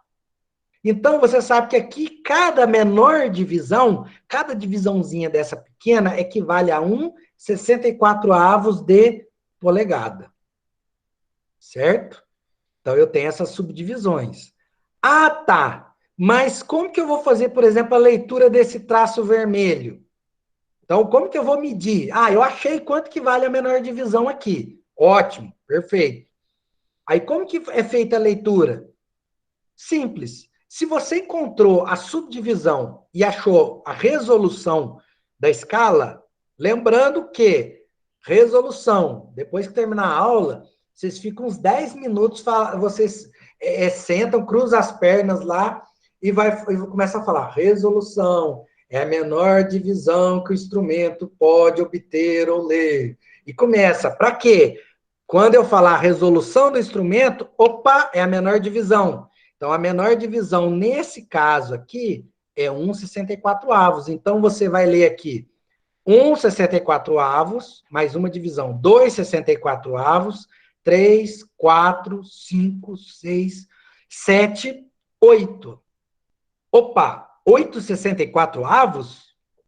Então, você sabe que aqui, cada menor divisão, cada divisãozinha dessa pequena, equivale a 1/64 de polegada. Certo? Então, eu tenho essas subdivisões. Ah, tá. Mas como que eu vou fazer, por exemplo, a leitura desse traço vermelho? Então, como que eu vou medir? Ah, eu achei quanto que vale a menor divisão aqui. Ótimo, perfeito. Aí, como que é feita a leitura? Simples. Se você encontrou a subdivisão e achou a resolução da escala, lembrando que resolução, depois que terminar a aula, vocês ficam uns 10 minutos, vocês sentam, cruzam as pernas lá, e começa a falar, resolução é a menor divisão que o instrumento pode obter ou ler. E começa, para quê? Quando eu falar resolução do instrumento, opa, é a menor divisão. Então, a menor divisão, nesse caso aqui, é 1/64. Então, você vai ler aqui 1/64, mais uma divisão, 2/64, 3, 4, 5, 6, 7, 8. Opa, 8/64?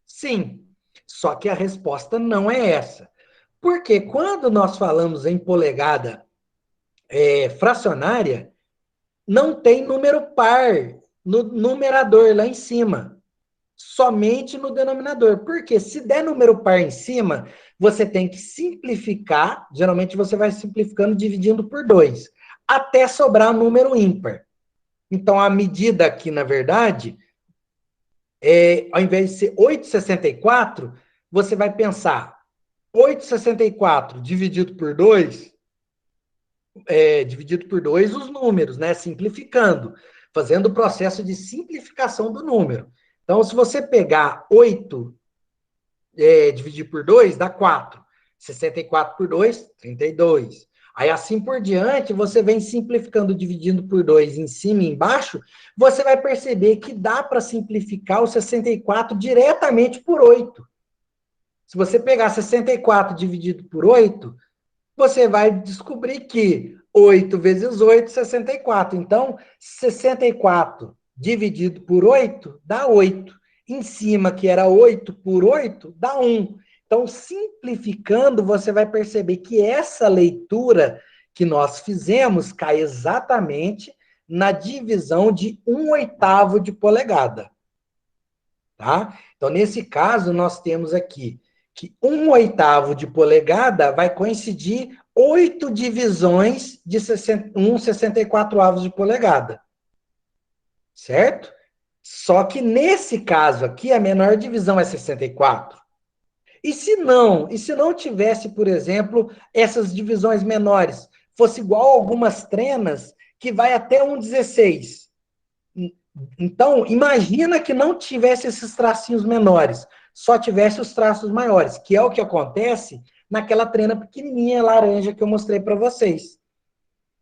Sim. Só que a resposta não é essa. Porque quando nós falamos em polegada fracionária, não tem número par no numerador lá em cima. Somente no denominador. Porque se der número par em cima, você tem que simplificar. Geralmente você vai simplificando dividindo por 2, até sobrar um número ímpar. Então, a medida aqui, na verdade, ao invés de ser 8/64, você vai pensar 8/64 dividido por 2, dividido por 2 os números, né? Simplificando, fazendo o processo de simplificação do número. Então, se você pegar 8 dividir por 2, dá 4. 64 por 2, 32. Aí, assim por diante, você vem simplificando, dividindo por 2 em cima e embaixo, você vai perceber que dá para simplificar o 64 diretamente por 8. Se você pegar 64 dividido por 8, você vai descobrir que 8 vezes 8, 64. Então, 64 dividido por 8 dá 8. Em cima, que era 8 por 8, dá 1. Então, simplificando, você vai perceber que essa leitura que nós fizemos cai exatamente na divisão de 1/8 de polegada. Tá? Então, nesse caso, nós temos aqui que 1/8 de polegada vai coincidir 8 divisões de 1/64 de polegada. Certo? Só que nesse caso aqui, a menor divisão é 64. E se não tivesse, por exemplo, essas divisões menores, fosse igual a algumas trenas, que vai até 1/16. Então, imagina que não tivesse esses tracinhos menores, só tivesse os traços maiores, que é o que acontece naquela trena pequenininha laranja que eu mostrei para vocês.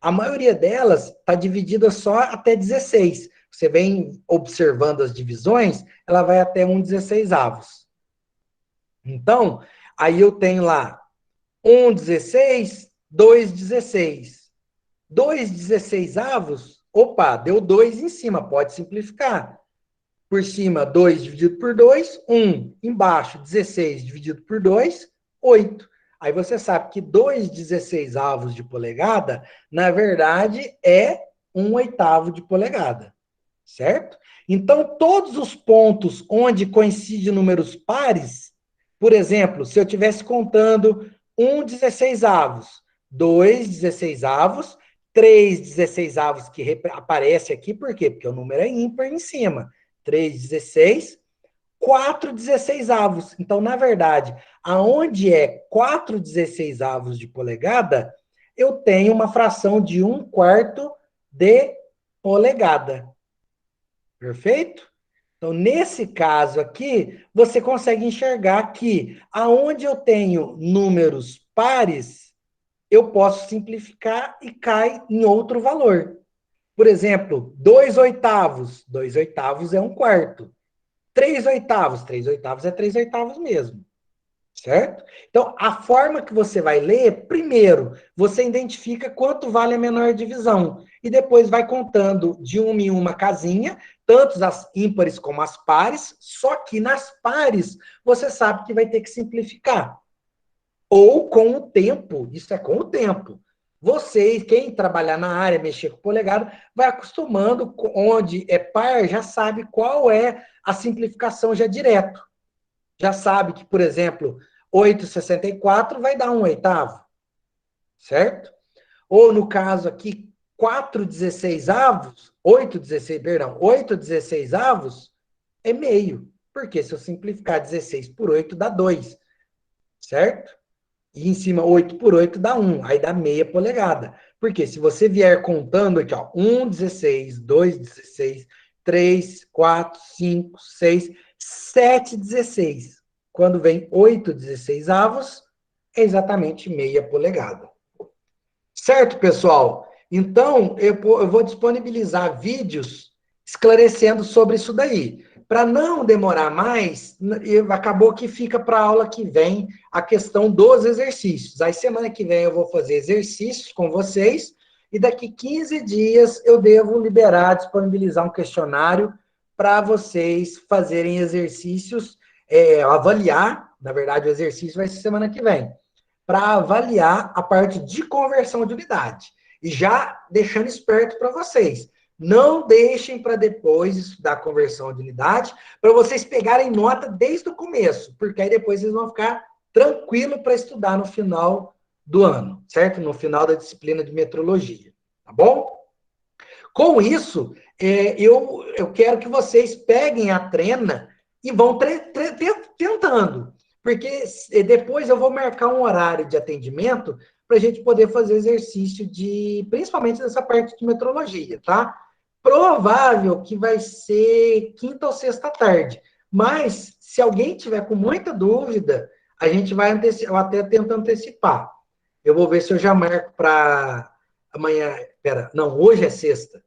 A maioria delas está dividida só até 16. Você vem observando as divisões, ela vai até 1/16. Então, aí eu tenho lá 1/16, 2/16. 2/16, opa, deu 2 em cima, pode simplificar. Por cima, 2 dividido por 2, 1. Embaixo, 16 dividido por 2, 8. Aí você sabe que 2/16 de polegada, na verdade, é 1/8 de polegada. Certo? Então, todos os pontos onde coincidem números pares, por exemplo, se eu estivesse contando 1/16, 2/16, 3/16 que aparece aqui, por quê? Porque o número é ímpar em cima. 3/16, 4/16. Então, na verdade, aonde é 4/16 de polegada, eu tenho uma fração de 1/4 de polegada. Perfeito? Então, nesse caso aqui, você consegue enxergar que aonde eu tenho números pares, eu posso simplificar e cai em outro valor. Por exemplo, 2/8. 2/8 é 1/4. 3/8. 3/8 é 3/8 mesmo. Certo? Então, a forma que você vai ler, primeiro, você identifica quanto vale a menor divisão. E depois vai contando de uma em uma casinha, tanto as ímpares como as pares, só que nas pares você sabe que vai ter que simplificar. Ou com o tempo, isso é com o tempo. Vocês, quem trabalhar na área, mexer com polegada, vai acostumando, onde é par, já sabe qual é a simplificação já direto. Já sabe que, por exemplo, 8/64 vai dar 1/8, certo? Ou no caso aqui, 4/16, 8/16, perdão, 8/16 é meio. Porque se eu simplificar 16 por 8 dá 2, certo? E em cima 8 por 8 dá 1, aí dá meia polegada. Porque se você vier contando aqui, ó, 1/16, 2/16, 3, 4, 5, 6, 7/16. Quando vem 8/16, é exatamente meia polegada. Certo, pessoal? Então, eu vou disponibilizar vídeos esclarecendo sobre isso daí. Para não demorar mais, acabou que fica para a aula que vem a questão dos exercícios. Aí, semana que vem, eu vou fazer exercícios com vocês, e daqui 15 dias eu devo liberar, disponibilizar um questionário para vocês fazerem exercícios, avaliar. Na verdade, o exercício vai ser semana que vem, para avaliar a parte de conversão de unidade. E já deixando esperto para vocês, não deixem para depois estudar conversão de unidade, para vocês pegarem nota desde o começo, porque aí depois vocês vão ficar tranquilo para estudar no final do ano, certo? No final da disciplina de metrologia, tá bom? Com isso, eu quero que vocês peguem a trena e vão tentando. Porque depois eu vou marcar um horário de atendimento para a gente poder fazer exercício principalmente dessa parte de metrologia, tá? Provável que vai ser quinta ou sexta tarde. Mas, se alguém tiver com muita dúvida, a gente vai até tentar antecipar. Eu vou ver se eu já marco para amanhã. Não, hoje é sexta.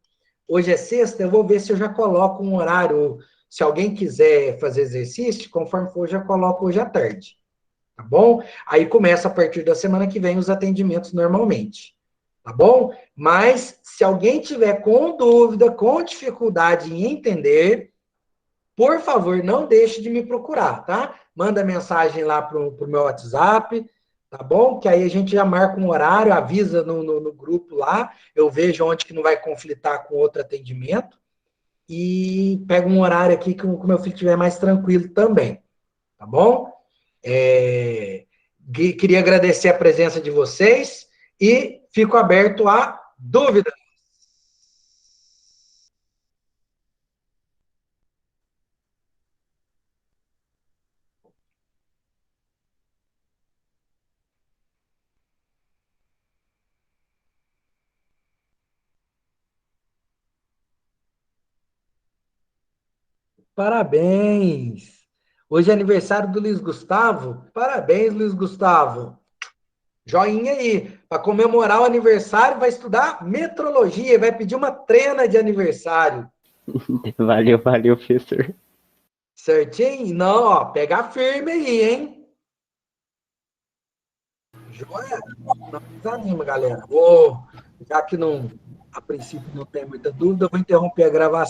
Hoje é sexta, eu vou ver se eu já coloco um horário. Se alguém quiser fazer exercício, conforme for, eu já coloco hoje à tarde. Tá bom? Aí começa a partir da semana que vem os atendimentos normalmente. Tá bom? Mas se alguém tiver com dúvida, com dificuldade em entender, por favor, não deixe de me procurar, tá? Manda mensagem lá pro meu WhatsApp, tá bom? Que aí a gente já marca um horário, avisa no grupo lá, eu vejo onde que não vai conflitar com outro atendimento e pego um horário aqui que o meu filho estiver mais tranquilo também, tá bom? Queria agradecer a presença de vocês e fico aberto a dúvidas. Parabéns! Hoje é aniversário do Luiz Gustavo. Parabéns, Luiz Gustavo. Joinha aí. Para comemorar o aniversário, vai estudar metrologia e vai pedir uma trena de aniversário. Valeu, professor. Certinho? Não, ó, pega firme aí, hein? Joia? Não desanima, galera. Já que não, a princípio não tem muita dúvida, eu vou interromper a gravação.